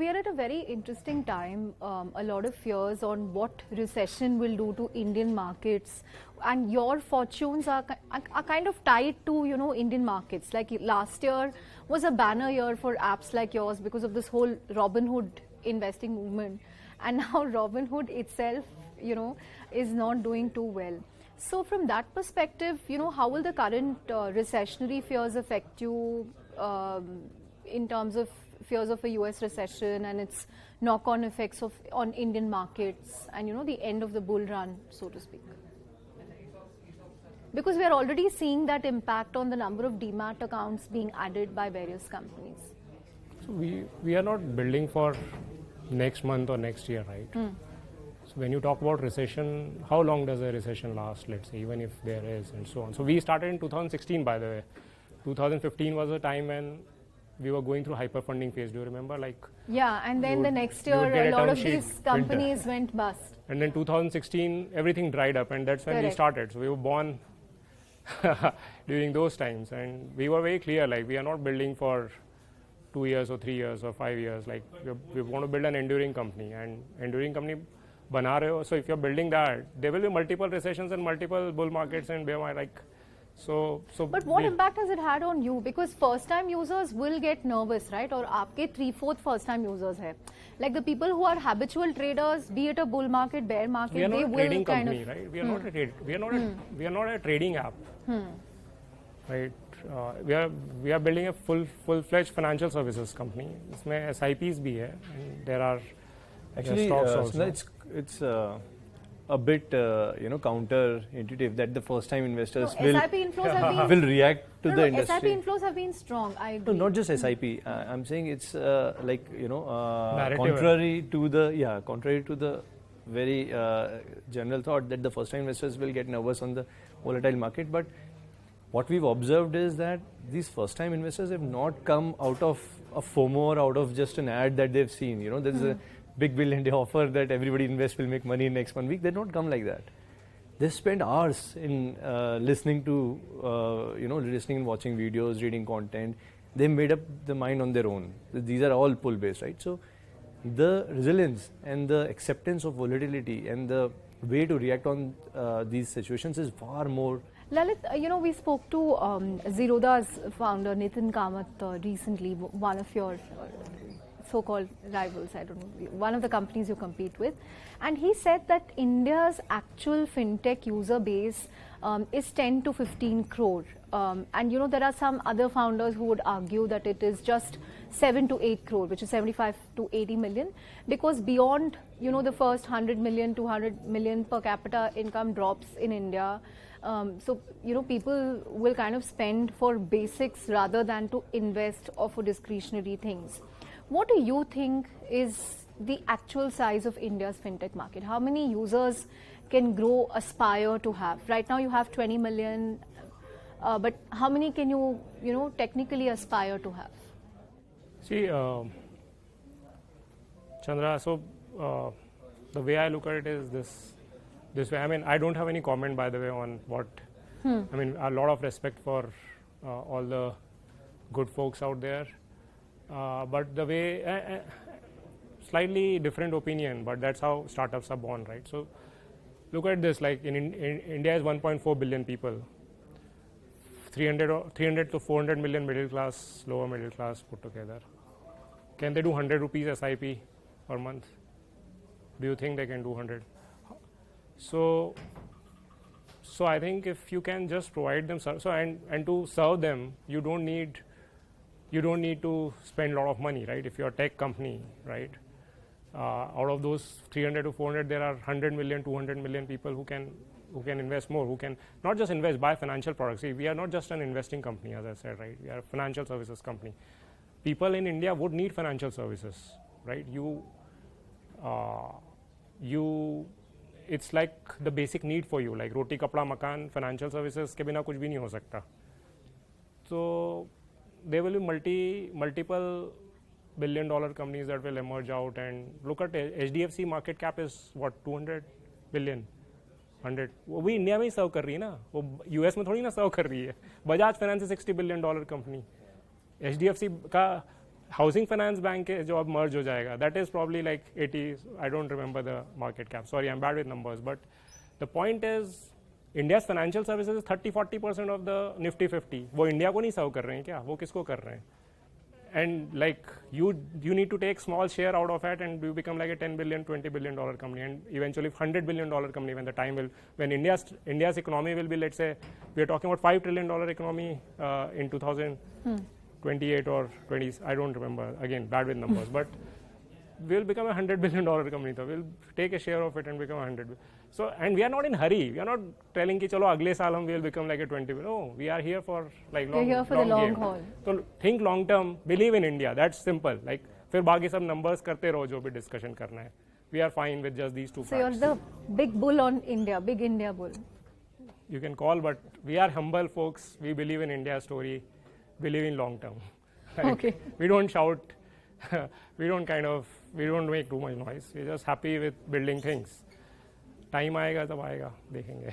we are at a very interesting time. A lot of fears on what recession will do to Indian markets, and your fortunes are kind of tied to Indian markets. Like last year was a banner year for apps like yours because of this whole Robinhood investing movement, and now Robinhood itself, is not doing too well. So from that perspective, how will the current recessionary fears affect you in terms of fears of a US recession and its knock-on effects on Indian markets and the end of the bull run, so to speak? Because we are already seeing that impact on the number of demat accounts being added by various companies. So we are not building for next month or next year, right? So when you talk about recession, how long does a recession last, let's say, even if there is, and so on. So we started in 2016, by the way. 2015 was a time when we were going through hyper-funding phase. Do you remember? Yeah, and then the next year, a lot of these companies went bust. And then 2016, everything dried up, and that's when we started. So we were born during those times, and we were very clear, we are not building for 2 years or 3 years or 5 years. We want to build an enduring company, and enduring company bana rahe ho. So if you're building that, there will be multiple recessions and multiple bull markets and bear market. But what impact has it had on you? Because first-time users will get nervous, right? Or aapke 3/4 first-time users hai. Like the people who are habitual traders, be it a bull market, bear market, we are not they a will trading kind company, of. right? We are not a trade. We are not a trading app, right? We are building a full-fledged financial services company. इसमें SIPs भी है, and there are stocks also. It's a bit counterintuitive that the first time investors SIP inflows have been will react to the industry. SIP inflows have been strong. I agree. No, not just SIP. I'm saying it's contrary to the very general thought that the first time investors will get nervous on the volatile market. But what we've observed is that these first time investors have not come out of a FOMO or out of just an ad that they've seen. There's a big bill and they offer that everybody invest will make money in next 1 week. They don't come like that. They spend hours in listening and watching videos, reading content. They made up the mind on their own. These are all pull based, right? So the resilience and the acceptance of volatility and the way to react on these situations is far more. Lalit, we spoke to Zerodha's founder Nitin Kamath recently, one of your so-called rivals, I don't know, one of the companies you compete with, and he said that India's actual fintech user base is 10 to 15 crore, and there are some other founders who would argue that it is just 7 to 8 crore, which is 75 to 80 million, because beyond the first 100 million, 200 million per capita income drops in India. So people will kind of spend for basics rather than to invest or for discretionary things. What do you think is the actual size of India's fintech market? How many users can Groww aspire to have? Right now you have 20 million, but how many can you technically aspire to have? See, Chandra, so the way I look at it is this way. I mean, I don't have any comment, by the way, on what. I mean, a lot of respect for all the good folks out there. But the way, slightly different opinion, but that's how startups are born, right? So look at this, in India is 1.4 billion people, 300 to 400 million middle class, lower middle class put together. Can they do 100 rupees SIP per month? Do you think they can do 100? So I think if you can just provide them, and to serve them, you don't need to spend a lot of money, right? If you're a tech company, right? Out of those 300 to 400, there are 100 million, 200 million people who can invest more, who can not just invest, buy financial products. See, we are not just an investing company, as I said, right? We are a financial services company. People in India would need financial services, right? It's like the basic need for you, like roti, kapda, makan, financial services ke bina kuch bhi nahi ho sakta. So there will be multiple billion-dollar companies that will emerge out, and look at HDFC market cap is what, 200 billion, 100. वो भी India में ही सर्व कर रही है ना, वो US में थोड़ी ना सर्व कर रही है. Bajaj finance is $60 billion company. HDFC का हाउसिंग फाइनेंस बैंक के जो अब मर्ज हो जाएगा, that is probably like 80, I don't remember the market cap, sorry I am bad with numbers, but the point is India financial services 30-40% of the Nifty 50. वो India को नहीं सर्व कर रहे हैं क्या, वो किसको कर रहे हैं? And like you need to take small share out of it and you become like a $10 billion, $20 billion company, and eventually $100 billion company when the time will, when India's economy will be, let's say, we are talking about $5 trillion economy in 2028 or 20, I don't remember, again, bad with numbers, but we'll become a $100 billion company, so we'll take a share of it and become 100. So, and we are not in hurry. We are not telling कि चलो अगले साल हम will become like a 20. No, we are here for like long. We're here for the long haul. So think long term. Believe in India. That's simple. Like फिर बाकी सब numbers करते रहो जो भी discussion करना है. We are fine with just these two So facts. you're the big bull on India, big India bull. You can call, but we are humble folks. We believe in India's story. Believe in long term. Like, Okay. We don't shout. we don't make too much noise. We're just happy with building things. Time आएगा तब आएगा, देखेंगे.